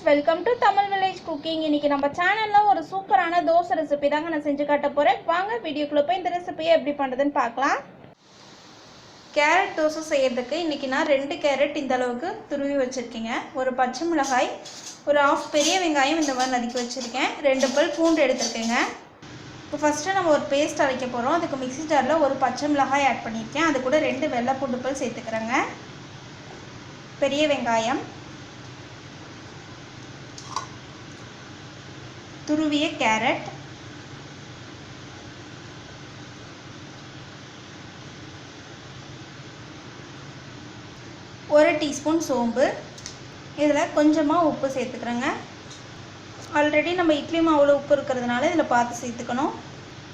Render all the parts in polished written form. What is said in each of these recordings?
welcome to Tamil Village Cooking. இன்னைக்கு நம்ம சேனல்ல ஒரு சூப்பரான தோசை ரெசிபி தாங்க நான் செஞ்சு காட்ட போறேன். வாங்க வீடியோக்குள்ள போய் இந்த ரெசிபியை எப்படி பண்றதுன்னு பார்க்கலாம். கேரட் தோசை செய்யிறதுக்கு இன்னைக்கு நான் 2 கேரட் இந்த அளவுக்கு துருவி வச்சிருக்கேங்க. ஒரு பச்சை மிளகாய், ஒரு 1/2 பெரிய வெங்காயம் இந்த மாதிரி நறுக்கி வச்சிருக்கேன். 2 பல் பூண்டு எடுத்துர்க்கேங்க. இப்போ ஃபர்ஸ்ட் நம்ம ஒரு பேஸ்ட் அரைக்க போறோம். அதுக்கு மிக்ஸி ஜார்ல ஒரு பச்சை மிளகாய் ஆட் பண்ணிருக்கேன். அது கூட 2 வெள்ளை பூண்டு பல் சேர்த்துக்கறேங்க. பெரிய வெங்காயம், துருவிய கேரட், ஒரு டீஸ்பூன் சோம்பு, இதில் கொஞ்சமாக உப்பு சேர்த்துக்கிறேங்க. ஆல்ரெடி நம்ம இட்லி மாவில் உப்பு இருக்கிறதுனால இதில் பார்த்து சேர்த்துக்கணும்.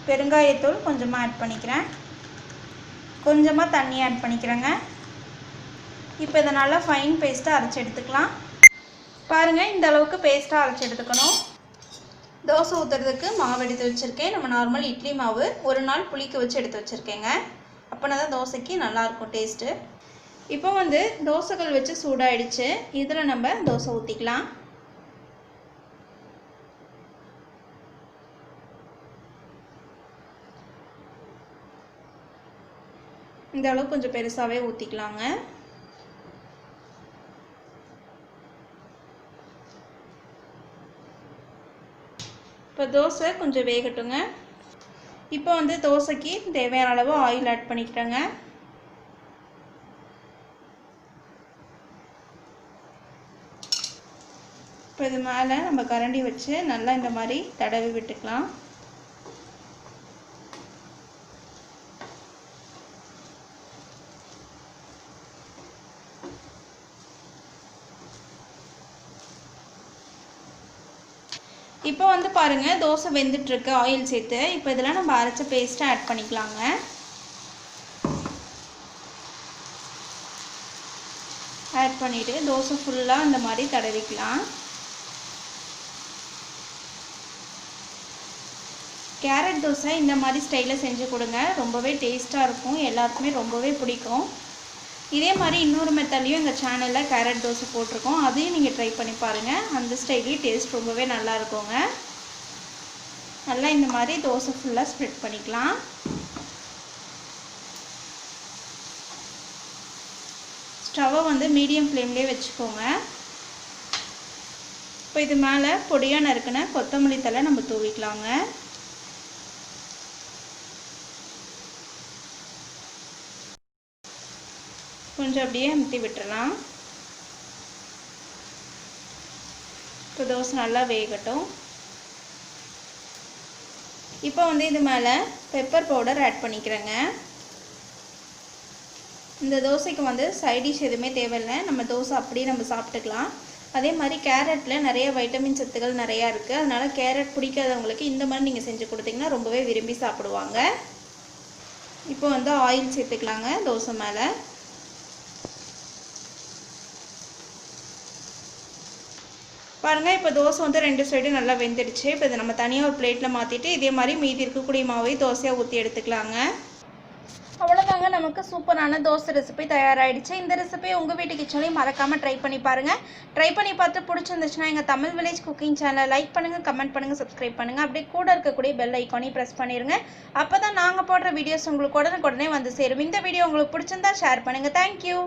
பெருங்காயத்தூள் கொஞ்சமாக ஆட் பண்ணிக்கிறேன். கொஞ்சமாக தண்ணி ஆட் பண்ணிக்கிறேங்க. இப்போ இதை நல்லா ஃபைன் பேஸ்ட்டாக அரைச்சி எடுத்துக்கலாம். பாருங்கள், இந்த அளவுக்கு பேஸ்ட்டாக அரைச்சி எடுத்துக்கணும். தோசை ஊற்றுறதுக்கு மாவு எடுத்து வச்சுருக்கேன். நம்ம நார்மல் இட்லி மாவு ஒரு நாள் புளிக்க வச்சு எடுத்து வச்சுருக்கேங்க. அப்போனா தான் தோசைக்கு நல்லாயிருக்கும் டேஸ்ட்டு. இப்போ தோசைகள் வச்சு சூடாகிடுச்சு. இதில் நம்ம தோசை ஊற்றிக்கலாம். இந்த அளவுக்கு கொஞ்சம் பெருசாகவே ஊற்றிக்கலாங்க. இப்போ தோசை கொஞ்சம் வேகட்டுங்க. இப்போ தோசைக்கு தேவையான அளவு ஆயில் ஆட் பண்ணிக்கிறேங்க. இப்போ இது மேலே நம்ம கரண்டி வச்சு நல்லா இந்த மாதிரி தடவி விட்டுக்கலாம். இப்போ பாருங்க, தோசை வெந்துட்டு இருக்கு ஆயில் சேர்த்து. இப்போ இதெல்லாம் நம்ம அரைச்ச பேஸ்ட்டை ஆட் பண்ணிக்கலாங்க. ஆட் பண்ணிட்டு தோசை ஃபுல்லாக இந்த மாதிரி தடவிக்கலாம். கேரட் தோசை இந்த மாதிரி ஸ்டைலில் செஞ்சு கொடுங்க. ரொம்பவே டேஸ்ட்டாக இருக்கும். எல்லாருக்குமே ரொம்பவே பிடிக்கும். இதே மாதிரி இன்னொரு மெத்தட்லையும் எங்கள் சேனலில் கேரட் தோசை போட்டிருக்கோம். அதையும் நீங்கள் ட்ரை பண்ணி பாருங்கள். அந்த ஸ்டைலையும் டேஸ்ட் ரொம்பவே நல்லா இருக்குங்க. நல்லா இந்த மாதிரி தோசை ஃபுல்லாக ஸ்ப்ரெட் பண்ணிக்கலாம். ஸ்டவ்வை மீடியம் ஃப்ளேம்லேயே வச்சுக்கோங்க. இப்போ இது மேலே பொடியாக நறுக்கின கொத்தமல்லி தழை நம்ம தூவிக்கலாங்க. கொஞ்சம் அப்படியே அமுத்தி விட்டுறலாம். இப்போ தோசை நல்லா வேகட்டும். இப்போ இது மேலே பெப்பர் பவுடர் ஆட் பண்ணிக்கிறேங்க. இந்த தோசைக்கு சைட் டிஷ் எதுவுமே தேவையில்லை. நம்ம தோசை அப்படியே நம்ம சாப்பிட்டுக்கலாம். அதே மாதிரி கேரட்டில் நிறைய வைட்டமின் சத்துக்கள் நிறையா இருக்குது. அதனால் கேரட் பிடிக்காதவங்களுக்கு இந்த மாதிரி நீங்கள் செஞ்சு கொடுத்தீங்கன்னா ரொம்பவே விரும்பி சாப்பிடுவாங்க. இப்போ ஆயில் சேர்த்துக்கலாங்க தோசை மேலே. பாருங்கள், இப்போ தோசை 2 சைடும் நல்லா வெந்துடுச்சு. இப்போ இதை நம்ம தனியாக ஒரு பிளேட்டில் மாற்றிட்டு இதே மாதிரி மீதி இருக்கக்கூடிய மாவை தோசையாக ஊற்றி எடுத்துக்கலாங்க. அவ்வளோதாங்க, நமக்கு சூப்பரான தோசை ரெசிபி தயாராகிடுச்சு. இந்த ரெசிபி உங்கள் வீட்டு கிச்சன்லையும் மறக்காமல் ட்ரை பண்ணி பாருங்கள். ட்ரை பண்ணி பார்த்து பிடிச்சிருந்துச்சுன்னா எங்கள் தமிழ் வில்லேஜ் குக்கிங் சேனலை லைக் பண்ணுங்கள், கமெண்ட் பண்ணுங்கள், சப்ஸ்கிரைப் பண்ணுங்கள். அப்படியே கூட இருக்கக்கூடிய பெல் ஐக்கானையும் ப்ரெஸ் பண்ணிடுங்க. அப்போ தான் நாங்கள் போடுற வீடியோஸ் உங்களுக்கு உடனே வந்து சேரும். இந்த வீடியோ உங்களுக்கு பிடிச்சிருந்தா ஷேர் பண்ணுங்கள். தேங்க்யூ.